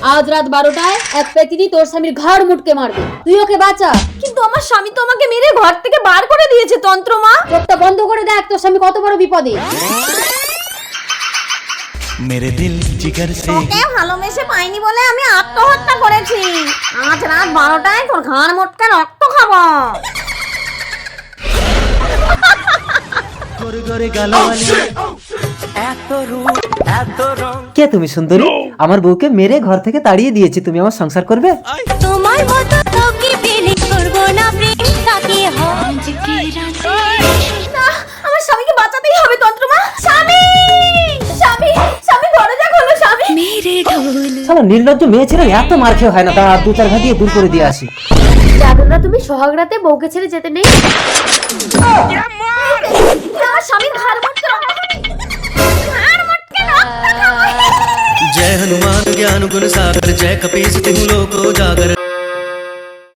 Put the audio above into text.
আজ রাত 12টায় এক পেতিনি তোর স্বামীর ঘাড় মুটকে মারবে, তুই ওকে বাঁচা। কিন্তু আমার স্বামী তো আমাকে মেরে ঘর থেকে বার করে দিয়েছে তন্ত্রমা। চোখটা বন্ধ করে দেখ তোর স্বামী কত বড় বিপদে। मेरे दिल जिगर से তোকে ভালোবেসে পাইনি বলে আমি আত্মহত্যা করেছি। আজ রাত 12টায় তোর ঘাড় মোটকে রক্ত খাবো। गोरे गोरे गालों वाली কে তুমি সুন্দরী? আমার বউকে মেরে ঘর থেকে তাড়িয়ে দিয়েছি, তুমি আমার সংসার করবে? তোমার মতো কাউকে পেলে করব না প্রেম, তাকে আজকে রাতে না, আমার স্বামীকে বাঁচাতেই হবে তন্ত্রমা। স্বামী স্বামী স্বামী দরজা খোলো স্বামী। মেরে ঢোল শালা নির্লজ্জ মেয়ে ছেলে এত মার খেয়ে হয় না, তা 2-4 ঘা দিয়ে দূর করে দিয়ে আসি। জানো না তুমি সোহাগ রাতে বউকে ছেড়ে যেতে নেই? আমার স্বামীর ঘাড় মোটকে রক্ত ঘাড় মোটকে রক্ত খাবো। जय हनुमान ज्ञान गुण सागर जय कपीस तिहु लोको जागर